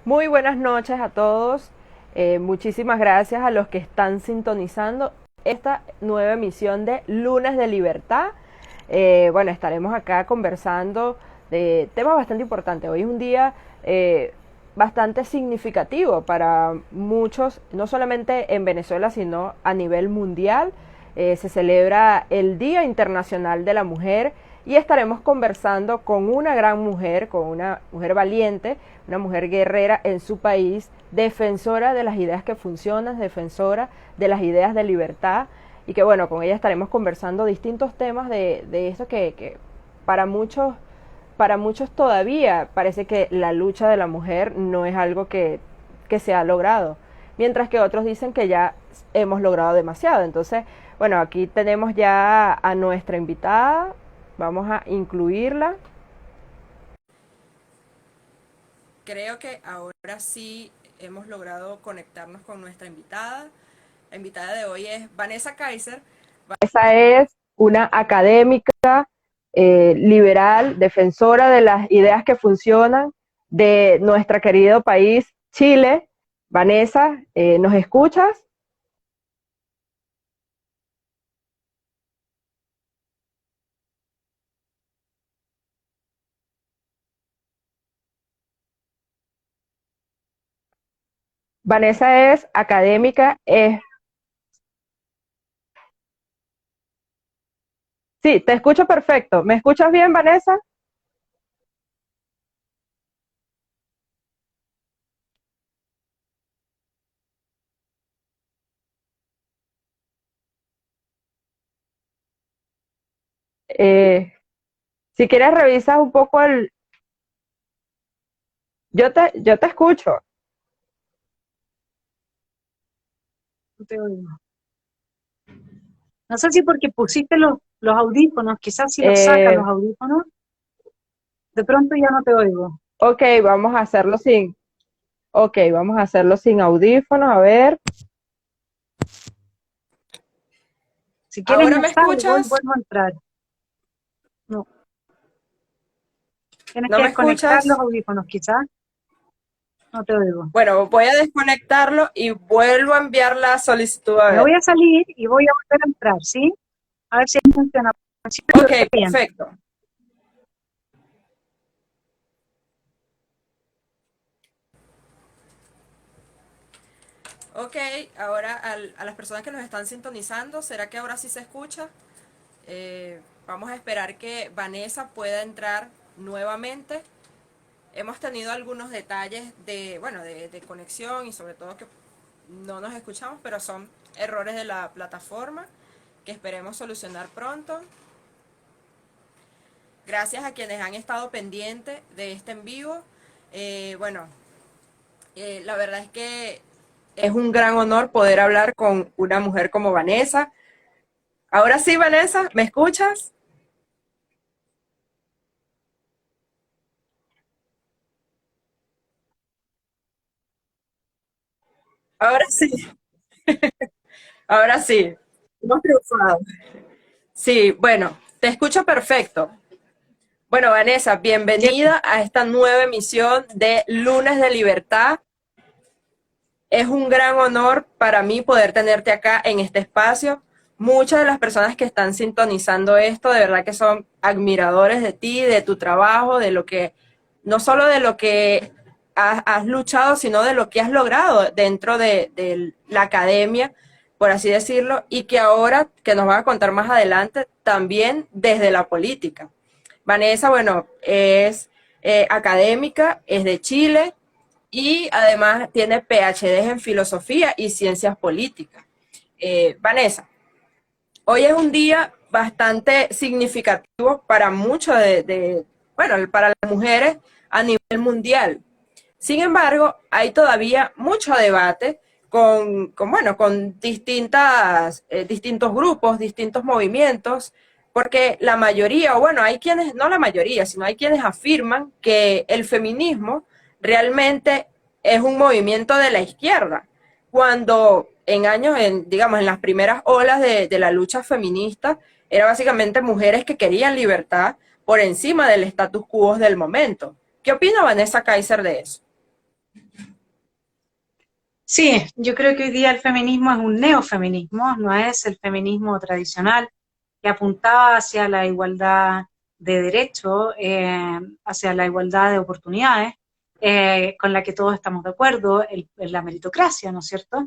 Muy buenas noches a todos. Muchísimas gracias a los que están sintonizando esta nueva emisión de Lunes de Libertad. Bueno, estaremos acá conversando de temas bastante importantes. Hoy es un día bastante significativo para muchos, no solamente en Venezuela, sino a nivel mundial. Se celebra el Día Internacional de la Mujer y estaremos conversando con una gran mujer, con una mujer valiente, una mujer guerrera en su país, defensora de las ideas que funcionan, defensora de las ideas de libertad, y que bueno, con ella estaremos conversando distintos temas de esto que para muchos todavía parece que la lucha de la mujer no es algo que se ha logrado, mientras que otros dicen que ya hemos logrado demasiado. Entonces, bueno, aquí tenemos ya a nuestra invitada, vamos a incluirla. Creo que ahora sí hemos logrado conectarnos con nuestra invitada. La invitada de hoy es Vanessa Kaiser. Vanessa es una académica liberal, defensora de las ideas que funcionan de nuestro querido país, Chile. Vanessa, ¿nos escuchas? Vanessa es académica, sí, te escucho perfecto. ¿Me escuchas bien, Vanessa? Eh, si quieres revisas un poco el... yo te escucho. No te oigo. No sé si porque pusiste los audífonos, quizás si los sacas Eh, los audífonos, de pronto ya no te oigo. ok, vamos a hacerlo sin... Ok, vamos a hacerlo sin audífonos, a ver. Si quieres ¿Ahora me me salgo y escuchas? vuelvo a entrar. No, tienes ¿No que me desconectar los escuchas? audífonos, quizás. No te oigo. Bueno, voy a desconectarlo y vuelvo a enviar la solicitud a Me voy ver. a salir y voy a volver a entrar, ¿sí? A ver si funciona. Si me Ok, oigo bien. perfecto. Ok, ahora a las personas que nos están sintonizando, ¿será que ahora sí se escucha? Vamos a esperar que Vanessa pueda entrar nuevamente. Hemos tenido algunos detalles bueno, de conexión y sobre todo que no nos escuchamos, pero son errores de la plataforma que esperemos solucionar pronto. Gracias a quienes han estado pendientes de este en vivo. Bueno, la verdad es que es un gran honor poder hablar con una mujer como Vanessa. Ahora sí, Vanessa, ¿me escuchas? Ahora sí, ahora sí. Hemos triunfado. Sí, bueno, te escucho perfecto. Bueno, Vanessa, ¿Cierto? bienvenida a esta nueva emisión de Lunes de Libertad. Es un gran honor para mí poder tenerte acá en este espacio. Muchas de las personas que están sintonizando esto, de verdad que son admiradores de ti, de tu trabajo, de lo que, no solo de lo que has luchado, sino de lo que has logrado dentro de la academia, por así decirlo, y que ahora, que nos va a contar más adelante, también desde la política. Vanessa, bueno, es académica, es de Chile, y además tiene PhDs en filosofía y ciencias políticas. Vanessa, hoy es un día bastante significativo para muchos bueno, para las mujeres a nivel mundial. Sin embargo, hay todavía mucho debate bueno, con distintos grupos, distintos movimientos, porque la mayoría, o bueno, hay quienes, no la mayoría, sino hay quienes afirman que el feminismo realmente es un movimiento de la izquierda, cuando en años, digamos, en las primeras olas de la lucha feminista, era básicamente mujeres que querían libertad por encima del status quo del momento. ¿Qué opina Vanessa Kaiser de eso? Sí, yo creo que hoy día el feminismo es un neofeminismo, no es el feminismo tradicional que apuntaba hacia la igualdad de derechos, hacia la igualdad de oportunidades, con la que todos estamos de acuerdo, la meritocracia, ¿no es cierto?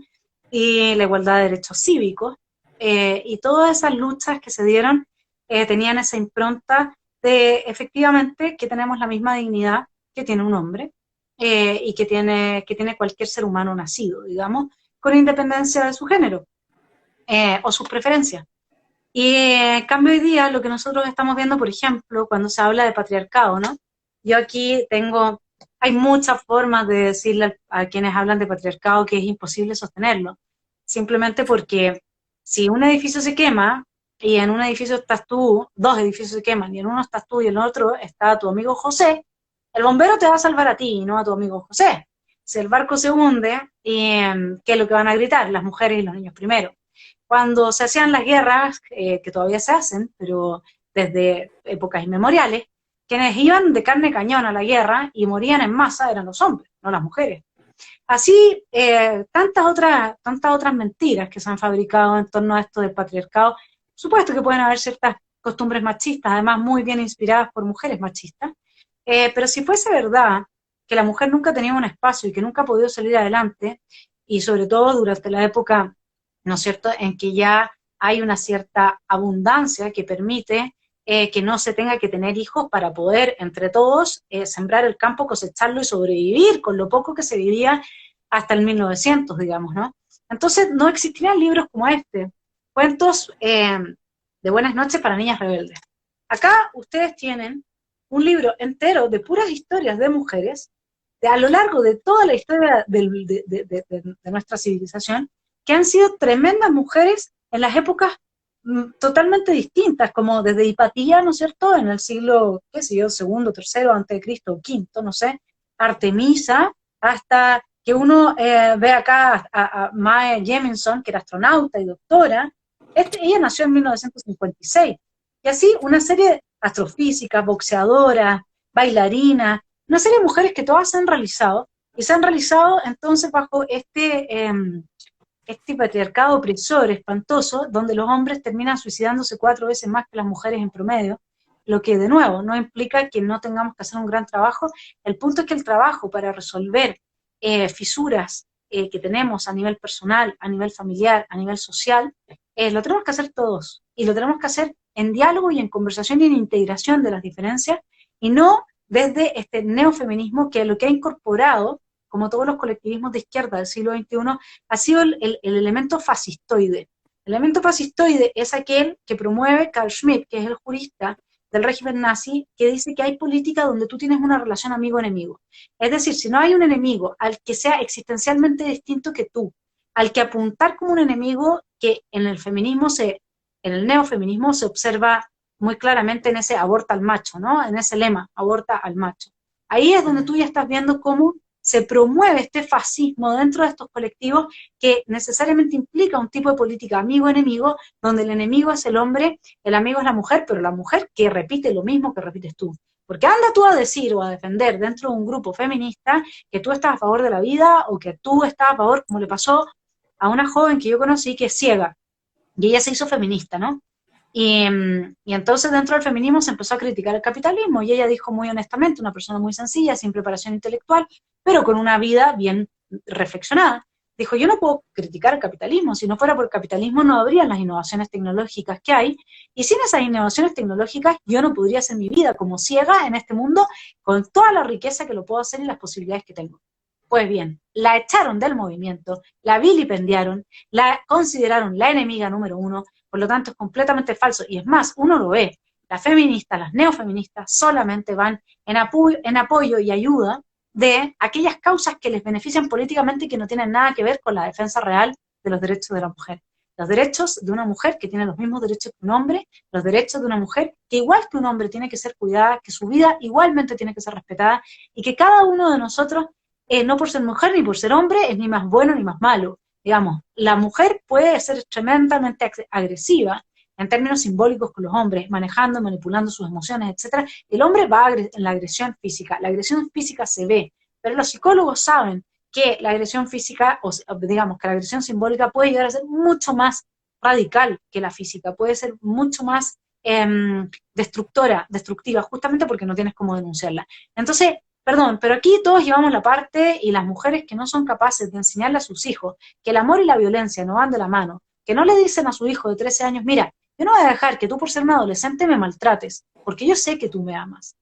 Y la igualdad de derechos cívicos, y todas esas luchas que se dieron tenían esa impronta de efectivamente que tenemos la misma dignidad que tiene un hombre, y que tiene cualquier ser humano nacido, digamos, con independencia de su género o sus preferencias. Y en cambio hoy día lo que nosotros estamos viendo, por ejemplo, cuando se habla de patriarcado, ¿no? Yo aquí tengo, hay muchas formas de decirle a quienes hablan de patriarcado que es imposible sostenerlo, simplemente porque si un edificio se quema y en un edificio estás tú, dos edificios se queman y en uno estás tú y en el otro está tu amigo José, el bombero te va a salvar a ti y no a tu amigo José. Si el barco se hunde, ¿qué es lo que van a gritar? Las mujeres y los niños primero. Cuando se hacían las guerras, que todavía se hacen, pero desde épocas inmemoriales, quienes iban de carne cañón a la guerra y morían en masa eran los hombres, no las mujeres. Así, tantas otras mentiras que se han fabricado en torno a esto del patriarcado. Por supuesto que pueden haber ciertas costumbres machistas, además muy bien inspiradas por mujeres machistas, pero si fuese verdad que la mujer nunca tenía un espacio y que nunca ha podido salir adelante, y sobre todo durante la época, ¿no es cierto?, en que ya hay una cierta abundancia que permite que no se tenga que tener hijos para poder, entre todos, sembrar el campo, cosecharlo y sobrevivir con lo poco que se vivía hasta el 1900, digamos, ¿no? Entonces no existirían libros como este, cuentos de buenas noches para niñas rebeldes. Acá ustedes tienen un libro entero de puras historias de mujeres a lo largo de toda la historia de nuestra civilización, que han sido tremendas mujeres en las épocas totalmente distintas, como desde Hipatía, ¿no es cierto?, en el siglo, qué sé yo, segundo, tercero, antes de Cristo, o quinto, no sé, Artemisa, hasta que uno ve acá a Mae Jemison, que era astronauta y doctora. Ella nació en 1956, y así una serie de astrofísicas, boxeadoras, bailarinas, una serie de mujeres que todas se han realizado, y se han realizado entonces bajo este patriarcado opresor espantoso, donde los hombres terminan suicidándose 4 veces más que las mujeres en promedio, lo que de nuevo no implica que no tengamos que hacer un gran trabajo. El punto es que el trabajo para resolver fisuras que tenemos a nivel personal, a nivel familiar, a nivel social, lo tenemos que hacer todos, y lo tenemos que hacer en diálogo y en conversación y en integración de las diferencias, y no desde este neofeminismo que lo que ha incorporado, como todos los colectivismos de izquierda del siglo XXI, ha sido el elemento fascistoide. El elemento fascistoide es aquel que promueve Carl Schmitt, que es el jurista del régimen nazi, que dice que hay política donde tú tienes una relación amigo-enemigo. Es decir, si no hay un enemigo al que sea existencialmente distinto que tú, al que apuntar como un enemigo, que en el feminismo en el neofeminismo se observa muy claramente en ese aborta al macho, ¿no? En ese lema, aborta al macho. Ahí es donde tú ya estás viendo cómo se promueve este fascismo dentro de estos colectivos que necesariamente implica un tipo de política amigo-enemigo, donde el enemigo es el hombre, el amigo es la mujer, pero la mujer que repite lo mismo que repites tú. Porque anda tú a decir o a defender dentro de un grupo feminista que tú estás a favor de la vida o que tú estás a favor, como le pasó a una joven que yo conocí que es ciega, y ella se hizo feminista, ¿no? Y entonces dentro del feminismo se empezó a criticar el capitalismo, y ella dijo muy honestamente, una persona muy sencilla, sin preparación intelectual, pero con una vida bien reflexionada, dijo, yo no puedo criticar el capitalismo, si no fuera por el capitalismo no habrían las innovaciones tecnológicas que hay, y sin esas innovaciones tecnológicas yo no podría hacer mi vida como ciega en este mundo, con toda la riqueza que lo puedo hacer y las posibilidades que tengo. Pues bien, la echaron del movimiento, la vilipendiaron, la consideraron la enemiga número uno, por lo tanto es completamente falso, y es más, uno lo ve, las feministas, las neofeministas solamente van en apoyo y ayuda de aquellas causas que les benefician políticamente y que no tienen nada que ver con la defensa real de los derechos de la mujer. Los derechos de una mujer que tiene los mismos derechos que un hombre, los derechos de una mujer que igual que un hombre tiene que ser cuidada, que su vida igualmente tiene que ser respetada, y que cada uno de nosotros, no por ser mujer ni por ser hombre, es ni más bueno ni más malo. Digamos, la mujer puede ser tremendamente agresiva en términos simbólicos con los hombres, manejando, manipulando sus emociones, etcétera. El hombre va en la agresión física se ve, pero los psicólogos saben que la agresión física, o digamos que la agresión simbólica puede llegar a ser mucho más radical que la física, puede ser mucho más destructiva, justamente porque no tienes cómo denunciarla. Entonces, perdón, pero aquí todos llevamos la parte, y las mujeres que no son capaces de enseñarle a sus hijos que el amor y la violencia no van de la mano, que no le dicen a su hijo de 13 años, mira, yo no voy a dejar que tú por ser un adolescente me maltrates, porque yo sé que tú me amas.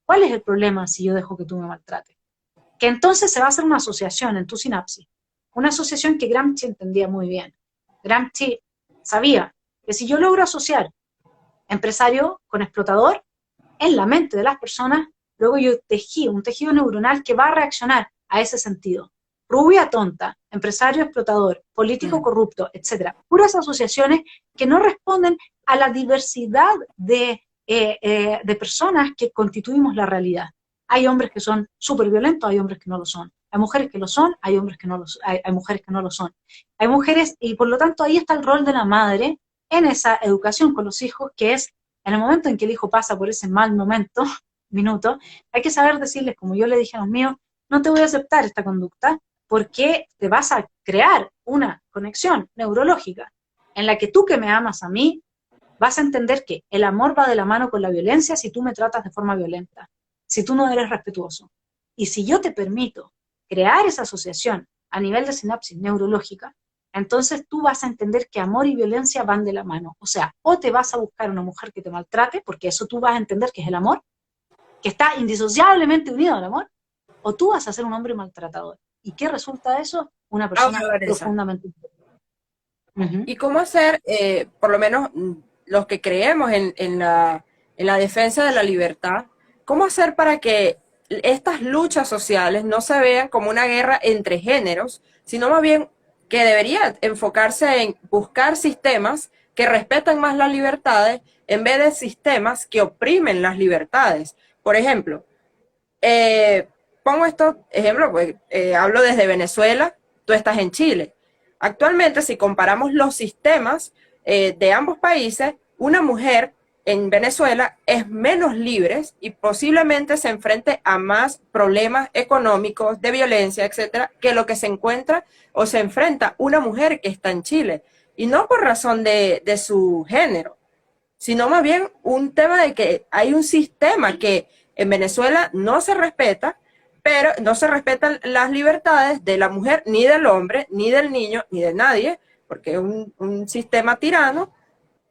¿Cuál es el problema si yo dejo que tú me maltrates? Que entonces se va a hacer una asociación en tu sinapsis, una asociación que Gramsci entendía muy bien. Gramsci sabía que si yo logro asociar empresario con explotador, en la mente de las personas, luego yo tejí un tejido neuronal que va a reaccionar a ese sentido. Rubia tonta, empresario explotador, político corrupto, etcétera. Puras asociaciones que no responden a la diversidad de personas que constituimos la realidad. Hay hombres que son súper violentos, hay hombres que no lo son. Hay mujeres que lo son, hay hombres que no lo hay mujeres que no lo son. Hay mujeres, y por lo tanto ahí está el rol de la madre en esa educación con los hijos, que es en el momento en que el hijo pasa por ese mal minuto, hay que saber decirles, como yo le dije a los míos, no te voy a aceptar esta conducta porque te vas a crear una conexión neurológica en la que tú, que me amas a mí, vas a entender que el amor va de la mano con la violencia si tú me tratas de forma violenta, si tú no eres respetuoso. Y si yo te permito crear esa asociación a nivel de sinapsis neurológica, entonces tú vas a entender que amor y violencia van de la mano. O sea, o te vas a buscar una mujer que te maltrate, porque eso tú vas a entender que es el amor, que está indisociablemente unido al amor, o tú vas a ser un hombre maltratador. ¿Y qué resulta de eso? Una persona profundamente... ¿Y cómo hacer, por lo menos los que creemos en la defensa de la libertad, cómo hacer para que estas luchas sociales no se vean como una guerra entre géneros, sino más bien que debería enfocarse en buscar sistemas que respetan más las libertades en vez de sistemas que oprimen las libertades? Por ejemplo, pongo estos ejemplos, pues, hablo desde Venezuela, tú estás en Chile. Actualmente, si comparamos los sistemas de ambos países, una mujer en Venezuela es menos libre y posiblemente se enfrente a más problemas económicos, de violencia, etcétera, que lo que se encuentra o se enfrenta una mujer que está en Chile. Y no por razón de su género, sino más bien un tema de que hay un sistema que en Venezuela no se respeta, pero no se respetan las libertades de la mujer, ni del hombre, ni del niño, ni de nadie, porque es un sistema tirano,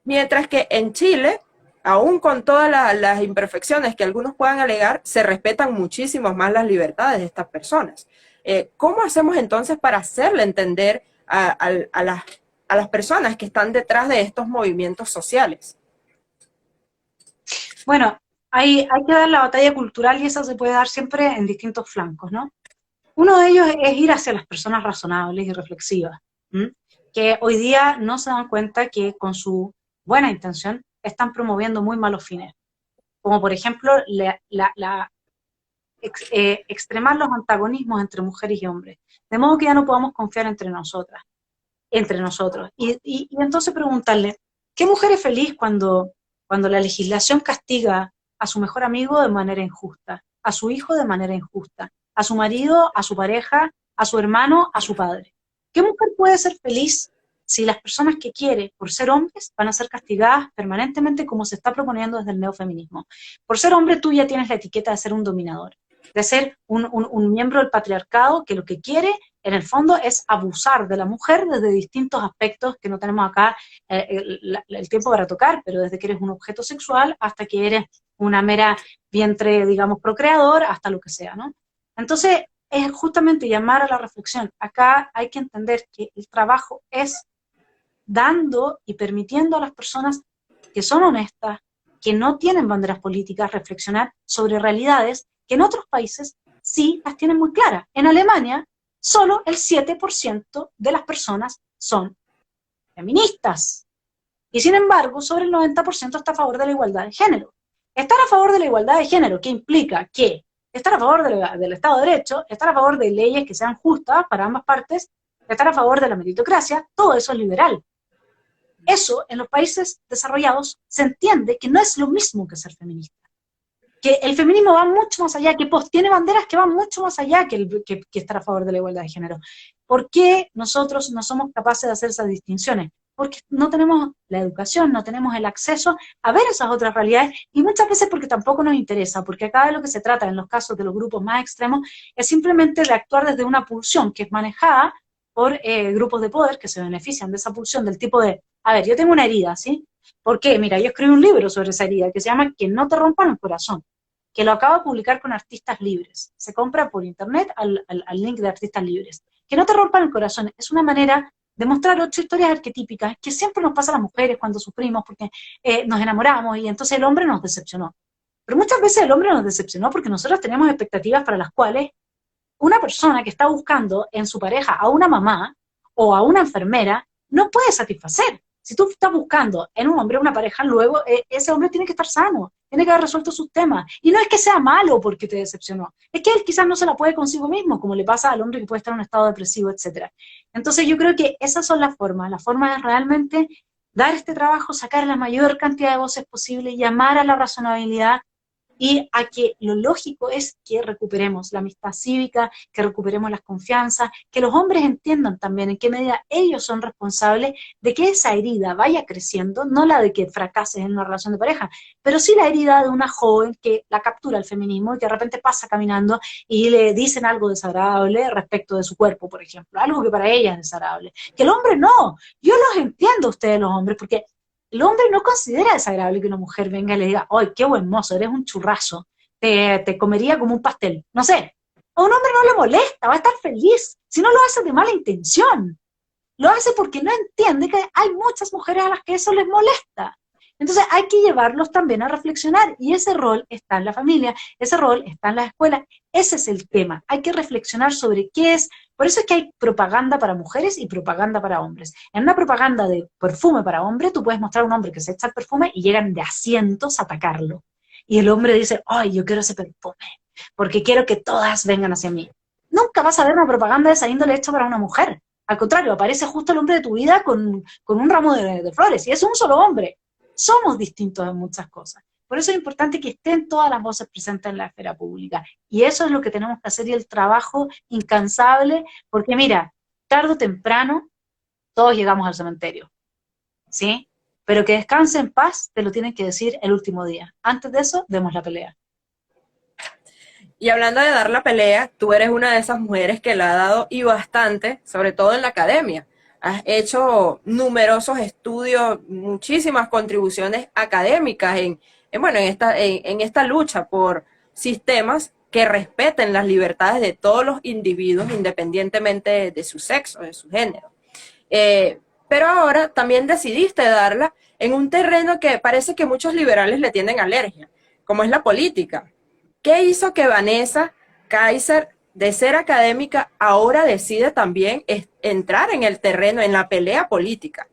mientras que en Chile, aún con todas las imperfecciones que algunos puedan alegar, se respetan muchísimo más las libertades de estas personas. ¿Cómo hacemos entonces para hacerle entender a las personas que están detrás de estos movimientos sociales? Bueno, hay que dar la batalla cultural y eso se puede dar siempre en distintos flancos, ¿no? Uno de ellos es ir hacia las personas razonables y reflexivas, que hoy día no se dan cuenta que con su buena intención están promoviendo muy malos fines, como por ejemplo extremar los antagonismos entre mujeres y hombres, de modo que ya no podamos confiar entre nosotros. Y entonces preguntarle, ¿qué mujer es feliz cuando la legislación castiga a su mejor amigo de manera injusta, a su hijo de manera injusta, a su marido, a su pareja, a su hermano, a su padre? ¿Qué mujer puede ser feliz si las personas que quiere por ser hombres van a ser castigadas permanentemente como se está proponiendo desde el neofeminismo? Por ser hombre tú ya tienes la etiqueta de ser un dominador, de ser un miembro del patriarcado que lo que quiere en el fondo es abusar de la mujer desde distintos aspectos que no tenemos acá el tiempo para tocar, pero desde que eres un objeto sexual hasta que eres una mera vientre, digamos, procreador, hasta lo que sea, ¿no? Entonces, es justamente llamar a la reflexión. Acá hay que entender que el trabajo es dando y permitiendo a las personas que son honestas, que no tienen banderas políticas, reflexionar sobre realidades que en otros países sí las tienen muy claras. En Alemania, solo el 7% de las personas son feministas. Y sin embargo, sobre el 90% está a favor de la igualdad de género. Estar a favor de la igualdad de género, ¿qué implica? Que estar a favor del Estado de Derecho, estar a favor de leyes que sean justas para ambas partes, estar a favor de la meritocracia, todo eso es liberal. Eso en los países desarrollados se entiende que no es lo mismo que ser feminista, que el feminismo va mucho más allá, que tiene banderas que van mucho más allá que estar a favor de la igualdad de género. ¿Por qué nosotros no somos capaces de hacer esas distinciones? Porque no tenemos la educación, no tenemos el acceso a ver esas otras realidades, y muchas veces porque tampoco nos interesa, porque acá de lo que se trata en los casos de los grupos más extremos es simplemente de actuar desde una pulsión que es manejada por grupos de poder que se benefician de esa pulsión, del tipo de, a ver, yo tengo una herida, ¿sí? ¿Por qué? Mira, yo escribí un libro sobre esa herida que se llama Que no te rompan el corazón, que lo acabo de publicar con Artistas Libres. Se compra por internet al link de Artistas Libres. Que no te rompan el corazón es una manera de mostrar 8 historias arquetípicas que siempre nos pasa a las mujeres cuando sufrimos porque nos enamoramos y entonces el hombre nos decepcionó. Pero muchas veces el hombre nos decepcionó porque nosotros tenemos expectativas para las cuales una persona que está buscando en su pareja a una mamá o a una enfermera no puede satisfacer. Si tú estás buscando en un hombre una pareja, luego ese hombre tiene que estar sano, tiene que haber resuelto sus temas. Y no es que sea malo porque te decepcionó, es que él quizás no se la puede consigo mismo, como le pasa al hombre que puede estar en un estado depresivo, etc. Entonces yo creo que esas son las formas. La forma es realmente dar este trabajo, sacar la mayor cantidad de voces posible, llamar a la razonabilidad, y a que lo lógico es que recuperemos la amistad cívica, que recuperemos las confianzas, que los hombres entiendan también en qué medida ellos son responsables de que esa herida vaya creciendo, no la de que fracases en una relación de pareja, pero sí la herida de una joven que la captura el feminismo y que de repente pasa caminando y le dicen algo desagradable respecto de su cuerpo, por ejemplo, algo que para ella es desagradable. Que el hombre no, yo los entiendo a ustedes los hombres, porque el hombre no considera desagradable que una mujer venga y le diga, ¡ay, qué buen mozo, eres un churrazo! Te comería como un pastel. No sé. A un hombre no le molesta, va a estar feliz. Si no lo hace de mala intención. Lo hace porque no entiende que hay muchas mujeres a las que eso les molesta. Entonces hay que llevarlos también a reflexionar, y ese rol está en la familia, ese rol está en la escuela, ese es el tema. Hay que reflexionar sobre qué es. Por eso es que hay propaganda para mujeres y propaganda para hombres. En una propaganda de perfume para hombre, tú puedes mostrar a un hombre que se echa el perfume y llegan de asientos a atacarlo. Y el hombre dice, ¡ay, yo quiero ese perfume! Porque quiero que todas vengan hacia mí. Nunca vas a ver una propaganda de esa índole hecha para una mujer. Al contrario, aparece justo el hombre de tu vida con un ramo de flores, y es un solo hombre. Somos distintos en muchas cosas. Por eso es importante que estén todas las voces presentes en la esfera pública. Y eso es lo que tenemos que hacer, y el trabajo incansable, porque mira, tarde o temprano todos llegamos al cementerio, ¿sí? Pero que descanse en paz te lo tienen que decir el último día. Antes de eso, demos la pelea. Y hablando de dar la pelea, tú eres una de esas mujeres que la ha dado y bastante, sobre todo en la academia. Has hecho numerosos estudios, muchísimas contribuciones académicas en esta lucha por sistemas que respeten las libertades de todos los individuos independientemente de su sexo, de su género. Pero ahora también decidiste darla en un terreno que parece que muchos liberales le tienen alergia, como es la política. ¿Qué hizo que Vanessa Kaiser, de ser académica, ahora decide también entrar en el terreno, en la pelea política?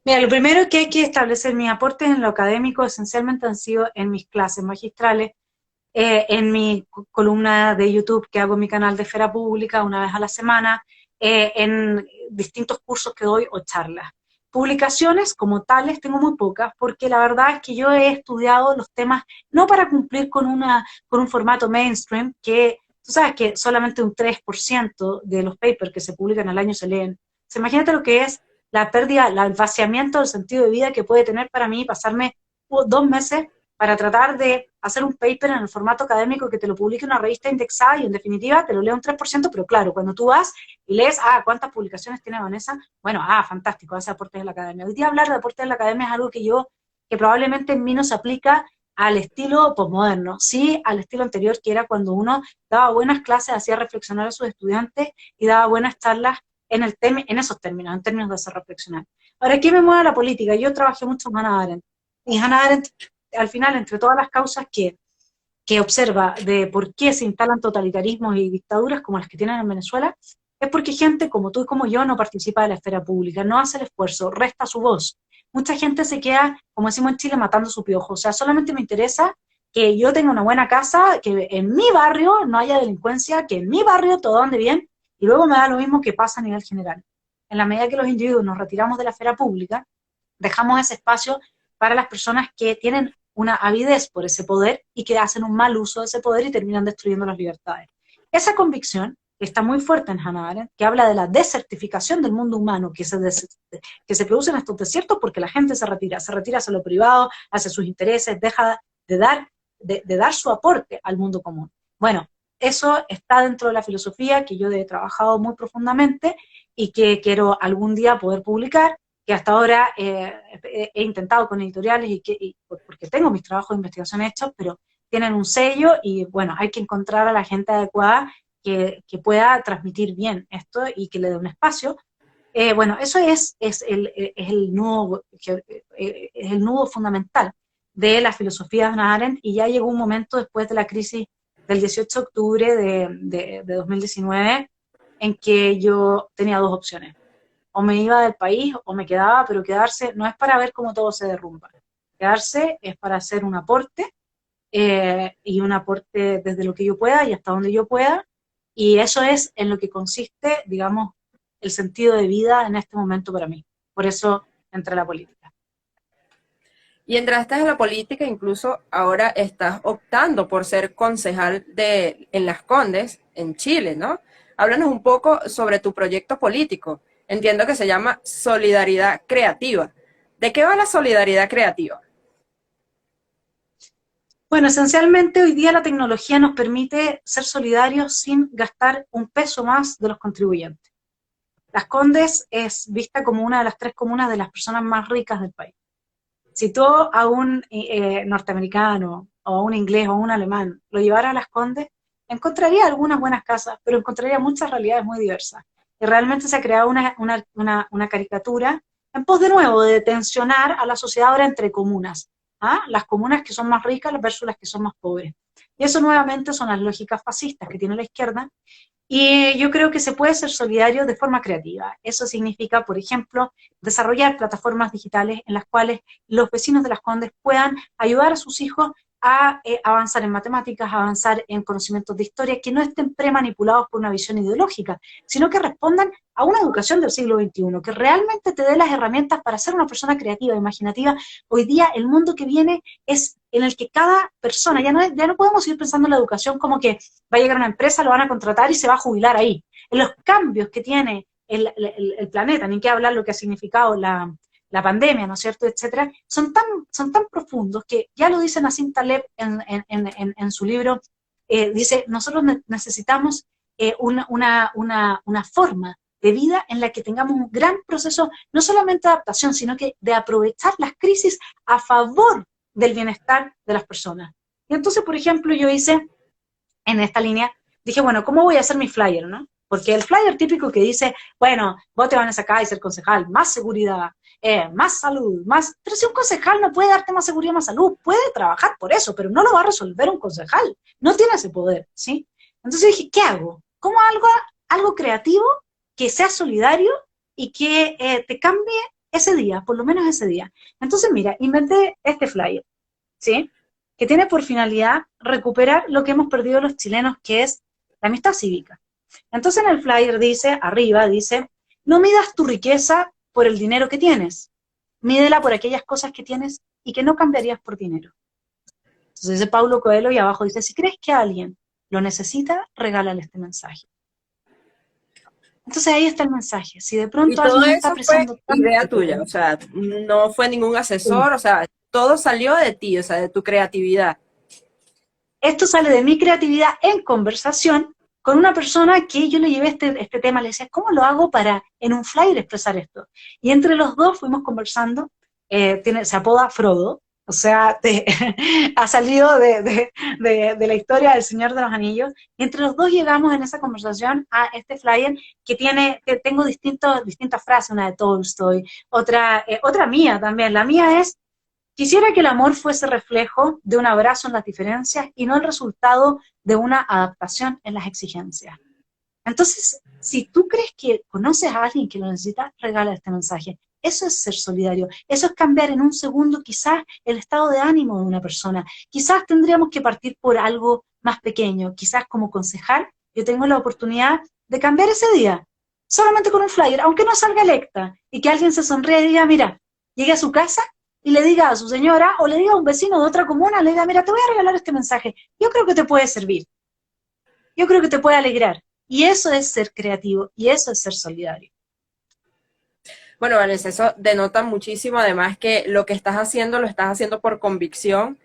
Mira, lo primero que hay que establecer, mis aportes en lo académico esencialmente han sido en mis clases magistrales, en mi columna de YouTube que hago en mi canal de Esfera Pública una vez a la semana, en distintos cursos que doy o charlas. Publicaciones como tales tengo muy pocas, porque la verdad es que yo he estudiado los temas no para cumplir con un formato mainstream, que tú sabes que solamente un 3% de los papers que se publican al año se leen. Entonces, imagínate lo que es la pérdida, el vaciamiento del sentido de vida que puede tener para mí pasarme 2 meses para tratar de hacer un paper en el formato académico que te lo publique una revista indexada, y en definitiva te lo lea un 3%, pero claro, cuando tú vas y lees, ¿cuántas publicaciones tiene Vanessa? Bueno, fantástico, hace aportes en la academia. Hoy día hablar de aportes en la academia es algo que probablemente en mí no se aplica al estilo posmoderno, sí al estilo anterior, que era cuando uno daba buenas clases, hacía reflexionar a sus estudiantes y daba buenas charlas en esos términos, en términos de hacer reflexionar. Ahora, ¿qué me mueve a la política? Yo trabajé mucho con Hannah Arendt, y Hannah Arendt, al final, entre todas las causas que observa de por qué se instalan totalitarismos y dictaduras como las que tienen en Venezuela, es porque gente como tú y como yo no participa de la esfera pública, no hace el esfuerzo, resta su voz. Mucha gente se queda, como decimos en Chile, matando su piojo. O sea, solamente me interesa que yo tenga una buena casa, que en mi barrio no haya delincuencia, que en mi barrio todo ande bien, y luego me da lo mismo que pasa a nivel general. En la medida que los individuos nos retiramos de la esfera pública, dejamos ese espacio para las personas que tienen una avidez por ese poder y que hacen un mal uso de ese poder y terminan destruyendo las libertades. Esa convicción está muy fuerte en Hannah Arendt, que habla de la desertificación del mundo humano, que se produce en estos desiertos porque la gente se retira hacia lo privado, hacia sus intereses, deja de dar su aporte al mundo común. Bueno, eso está dentro de la filosofía que yo he trabajado muy profundamente y que quiero algún día poder publicar, que hasta ahora he intentado con editoriales porque tengo mis trabajos de investigación hechos, pero tienen un sello y bueno, hay que encontrar a la gente adecuada que pueda transmitir bien esto y que le dé un espacio. Bueno, eso es el nudo fundamental de la filosofía de Hannah Arendt, y ya llegó un momento después de la crisis del 18 de octubre de 2019 en que yo tenía dos opciones: o me iba del país o me quedaba, pero quedarse no es para ver cómo todo se derrumba, quedarse es para hacer un aporte, y un aporte desde lo que yo pueda y hasta donde yo pueda, y eso es en lo que consiste, digamos, el sentido de vida en este momento para mí. Por eso entré a la política. Y entraste en la política, incluso ahora estás optando por ser concejal en Las Condes, en Chile, ¿no? Háblanos un poco sobre tu proyecto político. Entiendo que se llama Solidaridad Creativa. ¿De qué va la solidaridad creativa? Bueno, esencialmente hoy día la tecnología nos permite ser solidarios sin gastar un peso más de los contribuyentes. Las Condes es vista como una de las 3 comunas de las personas más ricas del país. Si tú a un norteamericano, o a un inglés, o a un alemán, lo llevara a Las Condes, encontraría algunas buenas casas, pero encontraría muchas realidades muy diversas. Y realmente se ha creado una caricatura en pos de nuevo de tensionar a la sociedad ahora entre comunas. ¿Ah? Las comunas que son más ricas versus las que son más pobres. Y eso nuevamente son las lógicas fascistas que tiene la izquierda, y yo creo que se puede ser solidario de forma creativa. Eso significa, por ejemplo, desarrollar plataformas digitales en las cuales los vecinos de Las Condes puedan ayudar a sus hijos a avanzar en matemáticas, a avanzar en conocimientos de historia, que no estén premanipulados por una visión ideológica, sino que respondan a una educación del siglo XXI, que realmente te dé las herramientas para ser una persona creativa, imaginativa. Hoy día el mundo que viene es en el que cada persona, ya no podemos seguir pensando en la educación como que va a llegar a una empresa, lo van a contratar y se va a jubilar ahí. En los cambios que tiene el planeta, ni qué hablar lo que ha significado la pandemia, ¿no es cierto?, etcétera, son tan profundos que ya lo dice Nassim Taleb en su libro. Dice, nosotros necesitamos una forma de vida en la que tengamos un gran proceso, no solamente de adaptación, sino que de aprovechar las crisis a favor del bienestar de las personas. Y entonces, por ejemplo, yo hice en esta línea, dije, bueno, ¿cómo voy a hacer mi flyer, no? Porque el flyer típico que dice, bueno, vos te van a sacar y ser concejal, más seguridad, más salud, más... Pero si un concejal no puede darte más seguridad, más salud, puede trabajar por eso, pero no lo va a resolver un concejal, no tiene ese poder, ¿sí? Entonces dije, ¿qué hago? ¿Cómo algo creativo que sea solidario y que te cambie ese día, por lo menos ese día? Entonces, mira, inventé este flyer, ¿sí?, que tiene por finalidad recuperar lo que hemos perdido los chilenos, que es la amistad cívica. Entonces en el flyer dice, arriba dice, no midas tu riqueza por el dinero que tienes, mídela por aquellas cosas que tienes y que no cambiarías por dinero. Entonces dice Paulo Coelho, y abajo dice, si crees que alguien lo necesita, regálale este mensaje. Entonces ahí está el mensaje. Si de pronto Y todo alguien está eso fue apreciando idea tanto, tuya, o sea, no fue ningún asesor, o sea, todo salió de ti, o sea, de tu creatividad. esto sale de mi creatividad en conversación con una persona que yo le llevé este tema, le decía, ¿cómo lo hago para en un flyer expresar esto? Y entre los dos fuimos conversando, se apoda Frodo, o sea, ha salido de la historia del Señor de los Anillos, y entre los dos llegamos en esa conversación a este flyer que tengo distintas frases, una de Tolstoy, otra mía también. La mía es: quisiera que el amor fuese reflejo de un abrazo en las diferencias y no el resultado de una adaptación en las exigencias. Entonces, si tú crees que conoces a alguien que lo necesita, regala este mensaje. Eso es ser solidario. Eso es cambiar en un segundo quizás el estado de ánimo de una persona. Quizás tendríamos que partir por algo más pequeño. Quizás como concejal yo tengo la oportunidad de cambiar ese día, solamente con un flyer, aunque no salga electa, y que alguien se sonríe y diga, mira, llegué a su casa y le diga a su señora, o le diga a un vecino de otra comuna, le diga, mira, te voy a regalar este mensaje, yo creo que te puede servir, yo creo que te puede alegrar. Y eso es ser creativo, y eso es ser solidario. Bueno, Vanessa, eso denota muchísimo, además que lo que estás haciendo lo estás haciendo por convicción,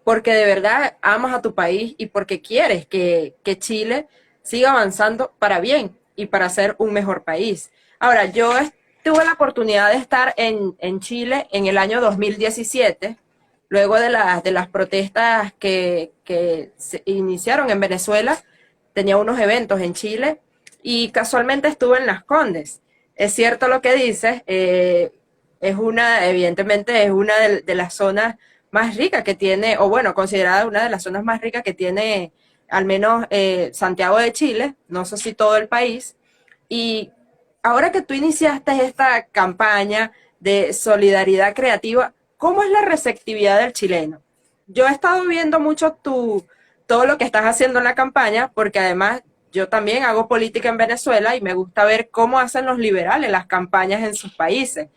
porque de verdad amas a tu país y porque quieres que Chile siga avanzando para bien y para ser un mejor país. Ahora, tuve la oportunidad de estar en Chile en el año 2017, luego de las protestas que se iniciaron en Venezuela, tenía unos eventos en Chile y casualmente estuve en Las Condes. Es cierto lo que dices, evidentemente es una de las zonas más ricas que tiene, o bueno, considerada una de las zonas más ricas que tiene al menos Santiago de Chile, no sé si todo el país. Y ahora que tú iniciaste esta campaña de solidaridad creativa, ¿cómo es la receptividad del chileno? Yo he estado viendo mucho todo lo que estás haciendo en la campaña, porque además yo también hago política en Venezuela y me gusta ver cómo hacen los liberales las campañas en sus países.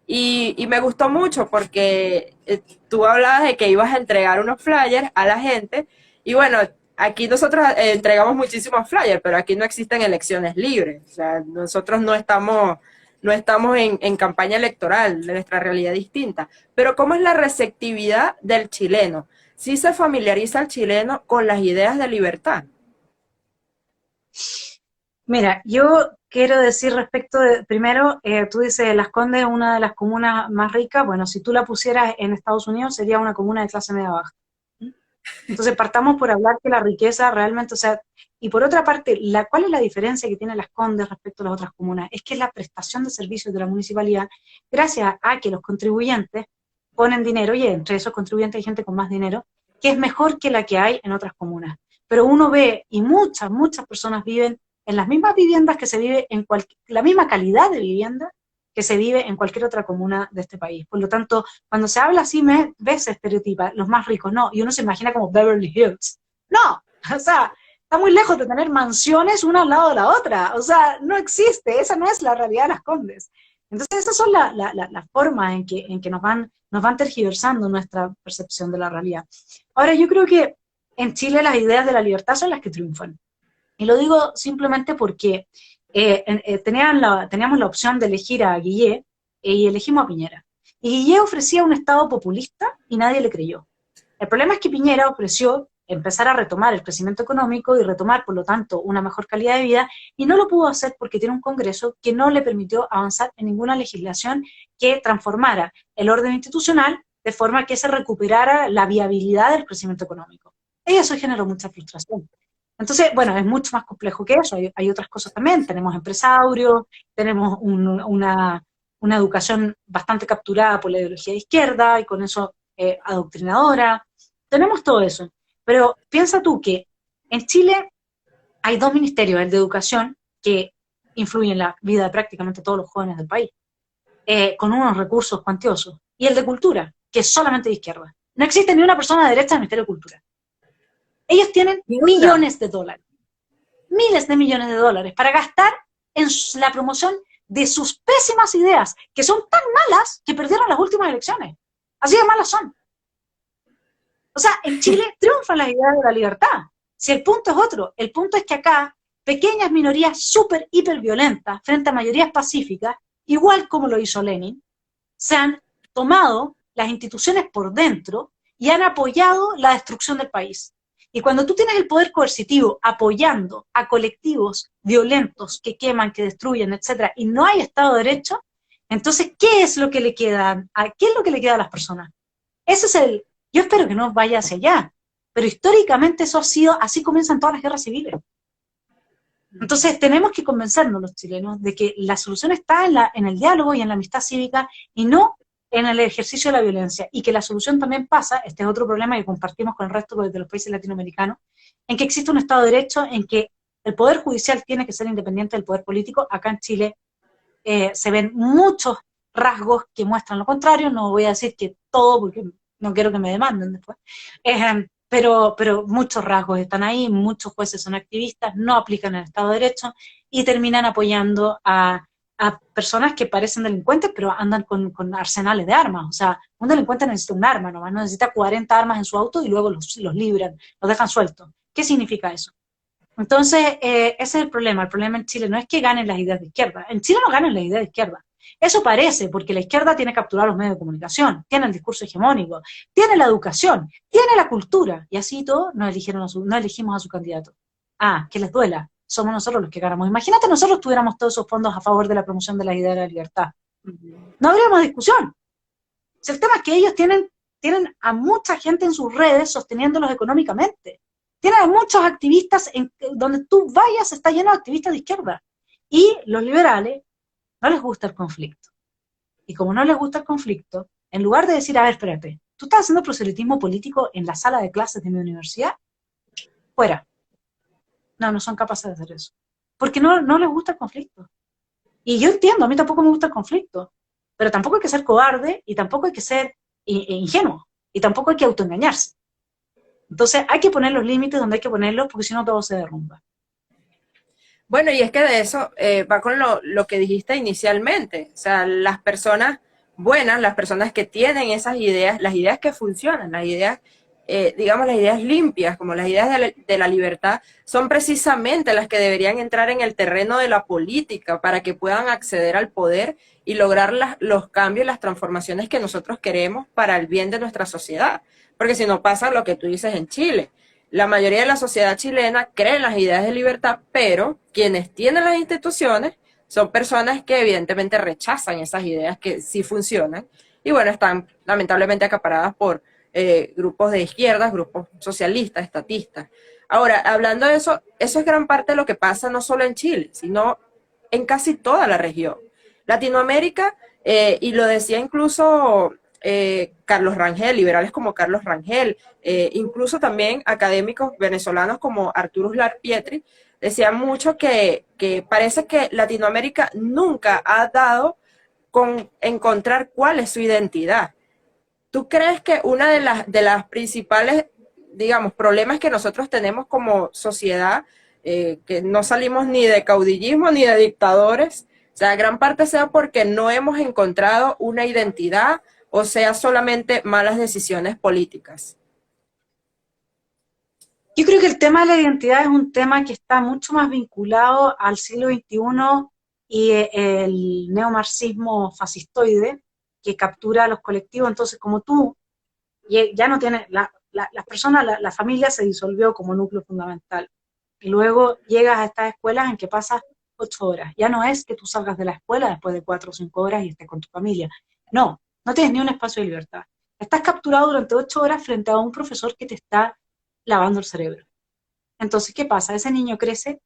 Y me gustó mucho porque tú hablabas de que ibas a entregar unos flyers a la gente y bueno, aquí nosotros entregamos muchísimos flyers, pero aquí no existen elecciones libres. O sea, nosotros no estamos en campaña electoral, nuestra realidad es distinta. Pero ¿cómo es la receptividad del chileno? ¿Sí se familiariza el chileno con las ideas de libertad? Mira, yo quiero decir respecto de, primero, tú dices Las Condes es una de las comunas más ricas, bueno, si tú la pusieras en Estados Unidos sería una comuna de clase media baja. Entonces partamos por hablar que la riqueza realmente, o sea, y por otra parte, ¿cuál es la diferencia que tiene Las Condes respecto a las otras comunas? Es que es la prestación de servicios de la municipalidad, gracias a que los contribuyentes ponen dinero, y entre esos contribuyentes hay gente con más dinero, que es mejor que la que hay en otras comunas. Pero uno ve, y muchas personas viven en las mismas viviendas que se vive en la misma calidad de vivienda que se vive en cualquier otra comuna de este país. Por lo tanto, cuando se habla así, ves estereotipa, los más ricos, no, y uno se imagina como Beverly Hills. No, o sea, está muy lejos de tener mansiones una al lado de la otra, o sea, no existe, esa no es la realidad de Las Condes. Entonces, esas son las formas en que nos van tergiversando nuestra percepción de la realidad. Ahora, yo creo que en Chile las ideas de la libertad son las que triunfan. Y lo digo simplemente porque teníamos la opción de elegir a Guillé y elegimos a Piñera. Y Guillé ofrecía un Estado populista y nadie le creyó. El problema es que Piñera ofreció empezar a retomar el crecimiento económico y retomar, por lo tanto, una mejor calidad de vida, y no lo pudo hacer porque tiene un Congreso que no le permitió avanzar en ninguna legislación que transformara el orden institucional de forma que se recuperara la viabilidad del crecimiento económico. Y eso generó mucha frustración. Entonces, bueno, es mucho más complejo que eso, hay otras cosas también, tenemos empresarios, tenemos una educación bastante capturada por la ideología de izquierda y con eso adoctrinadora, tenemos todo eso, pero piensa tú que en Chile hay dos ministerios, el de educación, que influyen en la vida de prácticamente todos los jóvenes del país, con unos recursos cuantiosos, y el de cultura, que es solamente de izquierda. No existe ni una persona de derecha en el Ministerio de Cultura. Ellos tienen millones de dólares, miles de millones de dólares para gastar en la promoción de sus pésimas ideas, que son tan malas que perdieron las últimas elecciones. Así de malas son. O sea, en Chile triunfan las ideas de la libertad. Si el punto es otro, el punto es que acá pequeñas minorías súper, hiper violentas frente a mayorías pacíficas, igual como lo hizo Lenin, se han tomado las instituciones por dentro y han apoyado la destrucción del país. Y cuando tú tienes el poder coercitivo apoyando a colectivos violentos que queman, que destruyen, etcétera, y no hay Estado de Derecho, entonces, ¿qué es lo que le queda? ¿Qué es lo que le queda a las personas? Ese es yo espero que no vaya hacia allá, pero históricamente eso ha sido, así comienzan todas las guerras civiles. Entonces tenemos que convencernos los chilenos de que la solución está en el diálogo y en la amistad cívica y no en el ejercicio de la violencia, y que la solución también pasa, este es otro problema que compartimos con el resto de los países latinoamericanos, en que existe un Estado de Derecho, en que el Poder Judicial tiene que ser independiente del Poder Político. Acá en Chile se ven muchos rasgos que muestran lo contrario, no voy a decir que todo, porque no quiero que me demanden después, pero muchos rasgos están ahí, muchos jueces son activistas, no aplican el Estado de Derecho y terminan apoyando a a personas que parecen delincuentes, pero andan con arsenales de armas. O sea, un delincuente necesita un arma nomás, no necesita 40 armas en su auto y luego los libran, los dejan sueltos. ¿Qué significa eso? Entonces, ese es el problema. El problema en Chile no es que ganen las ideas de izquierda. En Chile no ganan las ideas de izquierda. Eso parece, porque la izquierda tiene capturar los medios de comunicación, tiene el discurso hegemónico, tiene la educación, tiene la cultura, y así todo no elegimos a su candidato. Ah, que les duela, somos nosotros los que ganamos. Imagínate nosotros tuviéramos todos esos fondos a favor de la promoción de la idea de la libertad. No habríamos discusión. Si el tema es que ellos tienen a mucha gente en sus redes sosteniéndolos económicamente. Tienen a muchos activistas, donde tú vayas está lleno de activistas de izquierda. Y los liberales no les gusta el conflicto. Y como no les gusta el conflicto, en lugar de decir, a ver, espérate, ¿tú estás haciendo proselitismo político en la sala de clases de mi universidad? Fuera. No, no son capaces de hacer eso. Porque no les gusta el conflicto. Y yo entiendo, a mí tampoco me gusta el conflicto, pero tampoco hay que ser cobarde y tampoco hay que ser ingenuo y tampoco hay que autoengañarse. Entonces hay que poner los límites donde hay que ponerlos porque si no todo se derrumba. Bueno, y es que de eso va con lo que dijiste inicialmente. O sea, las personas buenas, las personas que tienen esas ideas, las ideas que funcionan, las ideas, digamos, las ideas limpias, como las ideas de la libertad, son precisamente las que deberían entrar en el terreno de la política para que puedan acceder al poder y lograr los cambios, las transformaciones que nosotros queremos para el bien de nuestra sociedad. Porque si no pasa lo que tú dices en Chile, la mayoría de la sociedad chilena cree en las ideas de libertad, pero quienes tienen las instituciones son personas que evidentemente rechazan esas ideas que sí funcionan y bueno, están lamentablemente acaparadas por grupos de izquierdas, grupos socialistas, estatistas. Ahora, hablando de eso, eso es gran parte de lo que pasa no solo en Chile, sino en casi toda la región. Latinoamérica, y lo decía incluso Carlos Rangel, liberales como Carlos Rangel, incluso también académicos venezolanos como Arturo Uslar Pietri, decían mucho que parece que Latinoamérica nunca ha dado con encontrar cuál es su identidad. ¿Tú crees que una de las principales, digamos, problemas que nosotros tenemos como sociedad, que no salimos ni de caudillismo ni de dictadores, o sea, gran parte sea porque no hemos encontrado una identidad o sea solamente malas decisiones políticas? Yo creo que el tema de la identidad es un tema que está mucho más vinculado al siglo XXI y el neomarxismo fascistoide que captura a los colectivos. Entonces, como tú ya no tienes, las personas, la familia se disolvió como núcleo fundamental. Y luego llegas a estas escuelas en que pasas 8 horas. Ya no es que tú salgas de la escuela después de 4 o 5 horas y estés con tu familia. No, no tienes ni un espacio de libertad. Estás capturado durante 8 horas frente a un profesor que te está lavando el cerebro. Entonces, ¿qué pasa? Ese niño crece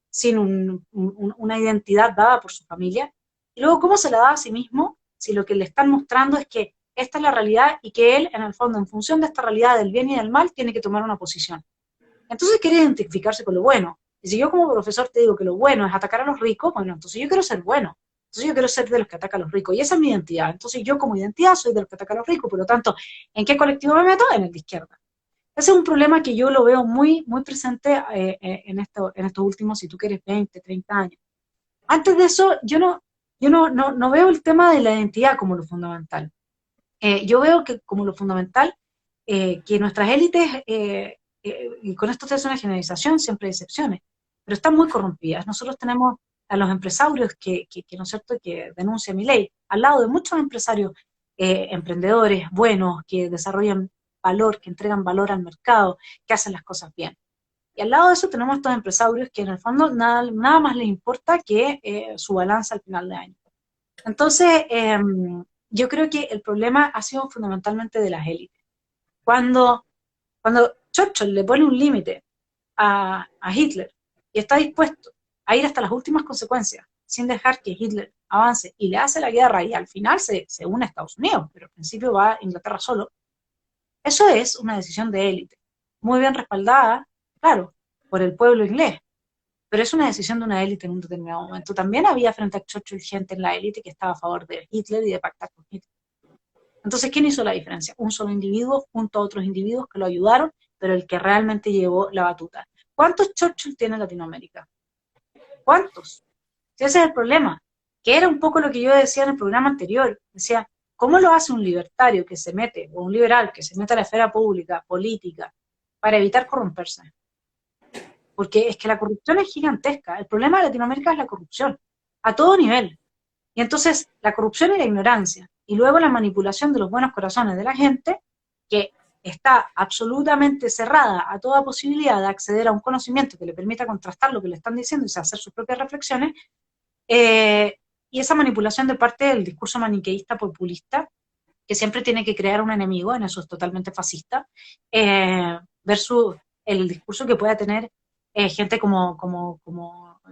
sin una identidad dada por su familia. Y luego, ¿cómo se la da a sí mismo si lo que le están mostrando es que esta es la realidad y que él, en el fondo, en función de esta realidad del bien y del mal, tiene que tomar una posición? Entonces quiere identificarse con lo bueno. Y si yo como profesor te digo que lo bueno es atacar a los ricos, bueno, entonces yo quiero ser bueno. Entonces yo quiero ser de los que atacan a los ricos. Y esa es mi identidad. Entonces yo como identidad soy de los que atacan a los ricos. Por lo tanto, ¿en qué colectivo me meto? En el de izquierda. Ese es un problema que yo lo veo muy, muy presente en estos últimos, si tú quieres, 20, 30 años. Antes de eso, yo no veo el tema de la identidad como lo fundamental. Yo veo que como lo fundamental, que nuestras élites, y con esto te hace una generalización, siempre hay excepciones, pero están muy corrompidas. Nosotros tenemos a los empresarios ¿no es cierto?, que denuncia mi ley, al lado de muchos empresarios, emprendedores buenos, que desarrollan valor, que entregan valor al mercado, que hacen las cosas bien. Y al lado de eso tenemos estos empresarios que en el fondo nada más les importa que su balanza al final de año. Entonces, yo creo que el problema ha sido fundamentalmente de las élites. Cuando, cuando Churchill le pone un límite a Hitler y está dispuesto a ir hasta las últimas consecuencias sin dejar que Hitler avance y le hace la guerra y al final se une a Estados Unidos, pero al principio va a Inglaterra solo, eso es una decisión de élite, muy bien respaldada, claro, por el pueblo inglés, pero es una decisión de una élite en un determinado momento. También había frente a Churchill gente en la élite que estaba a favor de Hitler y de pactar con Hitler. Entonces, ¿quién hizo la diferencia? Un solo individuo junto a otros individuos que lo ayudaron, pero el que realmente llevó la batuta. ¿Cuántos Churchill tiene Latinoamérica? ¿Cuántos? Si ese es el problema. que era un poco lo que yo decía en el programa anterior. Decía, ¿cómo lo hace un libertario que se mete, o un liberal que se mete a la esfera pública, política, para evitar corromperse? Porque es que la corrupción es gigantesca. El problema de Latinoamérica es la corrupción, a todo nivel. Y entonces la corrupción y la ignorancia, y luego la manipulación de los buenos corazones de la gente, que está absolutamente cerrada a toda posibilidad de acceder a un conocimiento que le permita contrastar lo que le están diciendo y hacer sus propias reflexiones, y esa manipulación de parte del discurso maniqueísta populista, que siempre tiene que crear un enemigo, en eso es totalmente fascista, versus el discurso que pueda tener gente como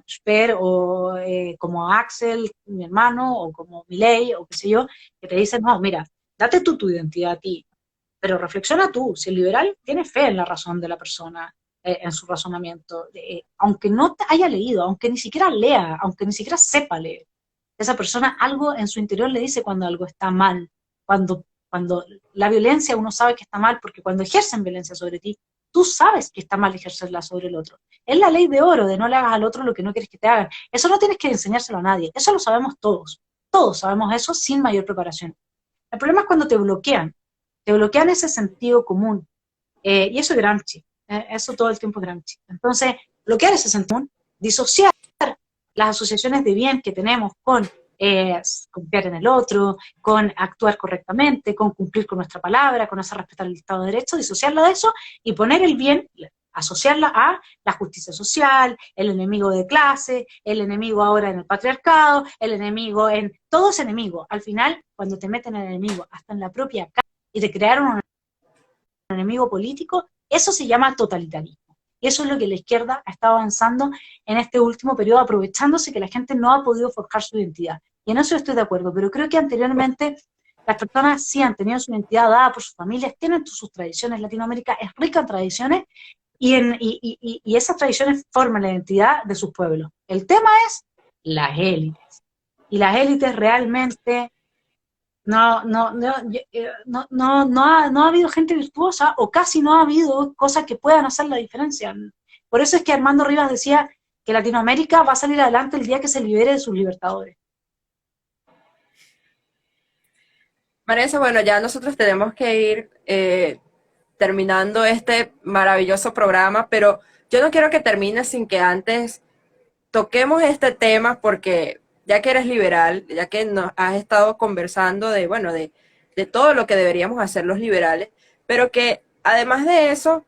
Sper o como Axel, mi hermano, o como Milei, o qué sé yo, que te dicen, no, mira, date tú tu identidad a ti, pero reflexiona tú, si el liberal tiene fe en la razón de la persona, en su razonamiento, aunque no te haya leído, aunque ni siquiera lea, aunque ni siquiera sepa leer, esa persona algo en su interior le dice cuando algo está mal, cuando la violencia uno sabe que está mal, porque cuando ejercen violencia sobre ti, tú sabes que está mal ejercerla sobre el otro. Es la ley de oro, de no le hagas al otro lo que no quieres que te hagan. Eso no tienes que enseñárselo a nadie, eso lo sabemos todos sabemos eso sin mayor preparación. El problema es cuando te bloquean ese sentido común, y eso es Gramsci, eso todo el tiempo es Gramsci. Entonces, bloquear ese sentido común, disociar las asociaciones de bien que tenemos con confiar en el otro, con actuar correctamente, con cumplir con nuestra palabra, con hacer respetar el Estado de Derecho, disociarla de eso y poner el bien, asociarla a la justicia social, el enemigo de clase, el enemigo ahora en el patriarcado, el enemigo en... Todo es enemigo. Al final, cuando te meten el enemigo hasta en la propia casa y te crearon un enemigo político, eso se llama totalitarismo. Y eso es lo que la izquierda ha estado avanzando en este último periodo, aprovechándose que la gente no ha podido forjar su identidad. Y en eso estoy de acuerdo, pero creo que anteriormente las personas sí han tenido su identidad dada por sus familias, tienen sus tradiciones. Latinoamérica es rica en tradiciones y esas tradiciones forman la identidad de sus pueblos. El tema es las élites. Y las élites realmente no ha habido gente virtuosa, o casi no ha habido cosas que puedan hacer la diferencia. Por eso es que Armando Rivas decía que Latinoamérica va a salir adelante el día que se libere de sus libertadores. Marisa, bueno, ya nosotros tenemos que ir terminando este maravilloso programa, pero yo no quiero que termine sin que antes toquemos este tema, porque ya que eres liberal, ya que nos has estado conversando de, bueno, de todo lo que deberíamos hacer los liberales, pero que además de eso,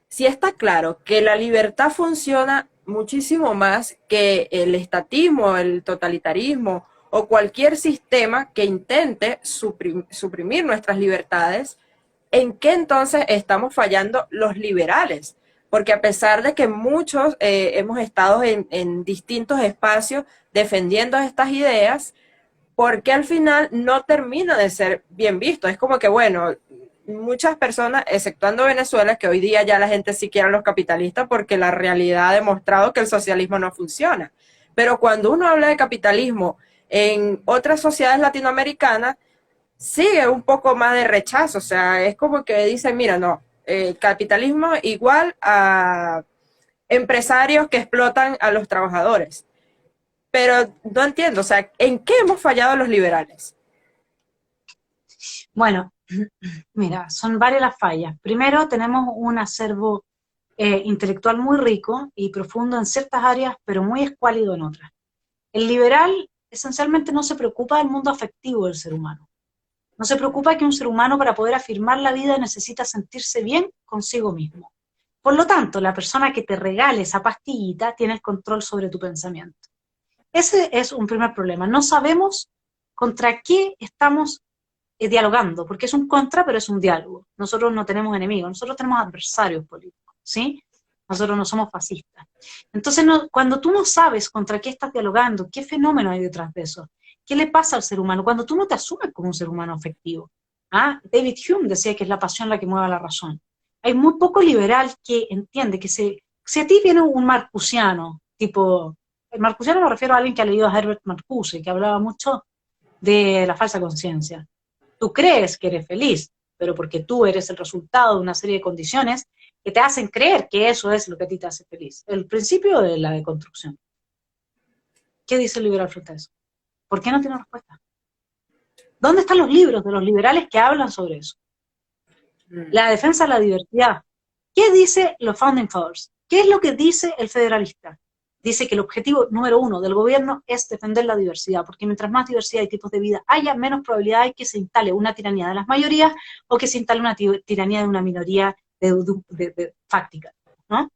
sí está claro que la libertad funciona muchísimo más que el estatismo, el totalitarismo o cualquier sistema que intente suprimir nuestras libertades. ¿En qué entonces estamos fallando los liberales? Porque a pesar de que muchos hemos estado en distintos espacios defendiendo estas ideas, porque al final no termina de ser bien visto. Es como que, bueno, muchas personas, exceptuando Venezuela, que hoy día ya la gente sí quiere a los capitalistas porque la realidad ha demostrado que el socialismo no funciona. Pero cuando uno habla de capitalismo en otras sociedades latinoamericanas, sigue un poco más de rechazo. O sea, es como que dicen, mira, no, capitalismo igual a empresarios que explotan a los trabajadores. Pero no entiendo, o sea, ¿en qué hemos fallado los liberales? Bueno, mira, son varias las fallas. Primero, tenemos un acervo intelectual muy rico y profundo en ciertas áreas, pero muy escuálido en otras. El liberal esencialmente no se preocupa del mundo afectivo del ser humano. No se preocupa que un ser humano, para poder afirmar la vida, necesita sentirse bien consigo mismo. Por lo tanto, la persona que te regale esa pastillita tiene el control sobre tu pensamiento. Ese es un primer problema. No sabemos contra qué estamos dialogando, porque es un contra, pero es un diálogo. Nosotros no tenemos enemigos, nosotros tenemos adversarios políticos, ¿sí? Nosotros no somos fascistas. Entonces, cuando tú no sabes contra qué estás dialogando, qué fenómeno hay detrás de eso, qué le pasa al ser humano, cuando tú no te asumes como un ser humano afectivo. ¿Ah? David Hume decía que es la pasión la que mueve la razón. Hay muy poco liberal que entiende que si a ti viene un marcusiano, tipo, el marcusiano me refiero a alguien que ha leído a Herbert Marcuse, que hablaba mucho de la falsa conciencia. Tú crees que eres feliz, pero porque tú eres el resultado de una serie de condiciones que te hacen creer que eso es lo que a ti te hace feliz. El principio de la deconstrucción. ¿Qué dice el liberal frente a eso? ¿Por qué no tiene respuesta? ¿Dónde están los libros de los liberales que hablan sobre eso? La defensa de la diversidad. ¿Qué dice los Founding Fathers? ¿Qué es lo que dice el federalista? Dice que el objetivo número 1 del gobierno es defender la diversidad, porque mientras más diversidad y tipos de vida haya, menos probabilidad hay que se instale una tiranía de las mayorías o que se instale una tiranía de una minoría fáctica, ¿no?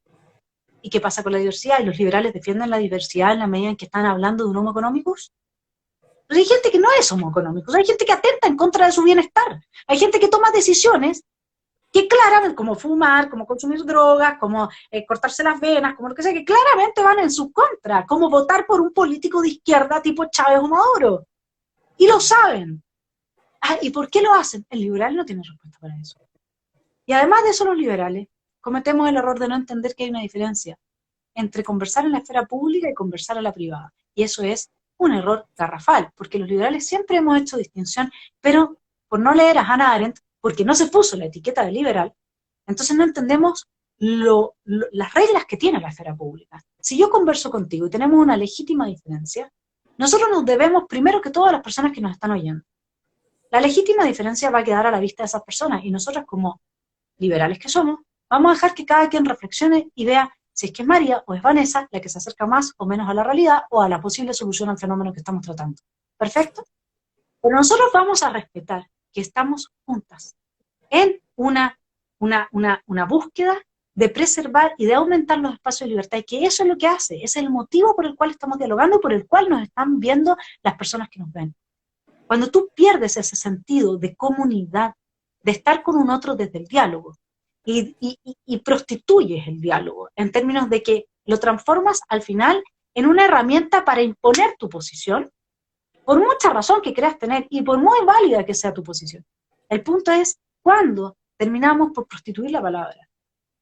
¿Y qué pasa con la diversidad? ¿Y los liberales defienden la diversidad en la medida en que están hablando de un homo economicus? Pero hay gente que no es homo economicus, hay gente que atenta en contra de su bienestar, hay gente que toma decisiones que claramente, como fumar, como consumir drogas, como cortarse las venas, como lo que sea, que claramente van en su contra, como votar por un político de izquierda tipo Chávez o Maduro. Y lo saben. Ah, ¿y por qué lo hacen? El liberal no tiene respuesta para eso. Y además de eso, los liberales cometemos el error de no entender que hay una diferencia entre conversar en la esfera pública y conversar en la privada. Y eso es un error garrafal, porque los liberales siempre hemos hecho distinción, pero por no leer a Hannah Arendt, porque no se puso la etiqueta de liberal, entonces no entendemos las reglas que tiene la esfera pública. Si yo converso contigo y tenemos una legítima diferencia, nosotros nos debemos primero que todo a las personas que nos están oyendo. La legítima diferencia va a quedar a la vista de esas personas, y nosotros como liberales que somos, vamos a dejar que cada quien reflexione y vea si es que es María o es Vanessa la que se acerca más o menos a la realidad o a la posible solución al fenómeno que estamos tratando. ¿Perfecto? Pero nosotros vamos a respetar que estamos juntas en una búsqueda de preservar y de aumentar los espacios de libertad, y que eso es lo que hace, es el motivo por el cual estamos dialogando y por el cual nos están viendo las personas que nos ven. Cuando tú pierdes ese sentido de comunidad, de estar con un otro desde el diálogo, y prostituyes el diálogo, en términos de que lo transformas al final en una herramienta para imponer tu posición, por mucha razón que creas tener, y por muy válida que sea tu posición. El punto es cuando terminamos por prostituir la palabra.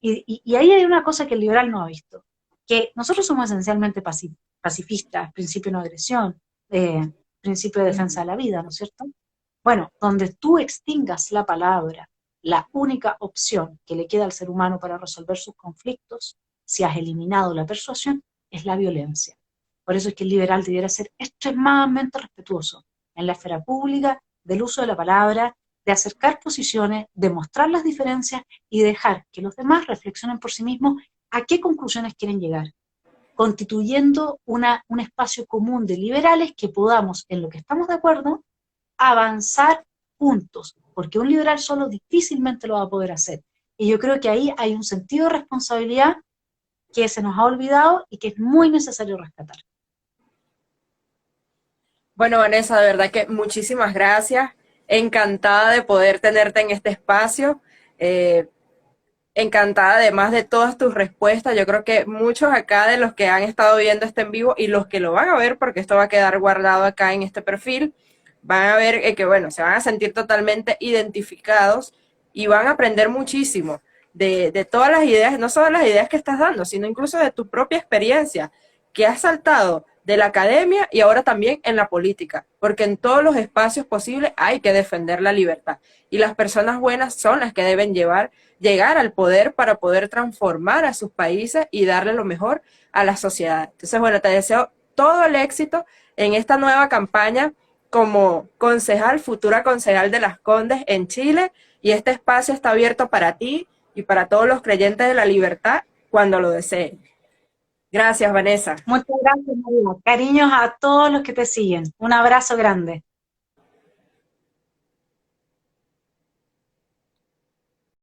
Y ahí hay una cosa que el liberal no ha visto, que nosotros somos esencialmente pacifistas, principio de no agresión, principio de defensa de la vida, ¿no es cierto? Bueno, donde tú extingas la palabra, la única opción que le queda al ser humano para resolver sus conflictos, si has eliminado la persuasión, es la violencia. Por eso es que el liberal debiera ser extremadamente respetuoso en la esfera pública del uso de la palabra, de acercar posiciones, de mostrar las diferencias y dejar que los demás reflexionen por sí mismos a qué conclusiones quieren llegar, constituyendo un espacio común de liberales que podamos, en lo que estamos de acuerdo, avanzar juntos, porque un liberal solo difícilmente lo va a poder hacer. Y yo creo que ahí hay un sentido de responsabilidad que se nos ha olvidado y que es muy necesario rescatar. Bueno, Vanessa, de verdad que muchísimas gracias. Encantada de poder tenerte en este espacio. Encantada además de todas tus respuestas. Yo creo que muchos acá de los que han estado viendo este en vivo y los que lo van a ver, porque esto va a quedar guardado acá en este perfil, van a ver que, bueno, se van a sentir totalmente identificados y van a aprender muchísimo de todas las ideas, no solo las ideas que estás dando, sino incluso de tu propia experiencia, que has saltado de la academia y ahora también en la política, porque en todos los espacios posibles hay que defender la libertad, y las personas buenas son las que deben llegar al poder para poder transformar a sus países y darle lo mejor a la sociedad. Entonces, bueno, te deseo todo el éxito en esta nueva campaña como concejal, futura concejal de Las Condes en Chile, y este espacio está abierto para ti y para todos los creyentes de la libertad cuando lo deseen. Gracias, Vanessa. Muchas gracias, María. Cariños a todos los que te siguen. Un abrazo grande.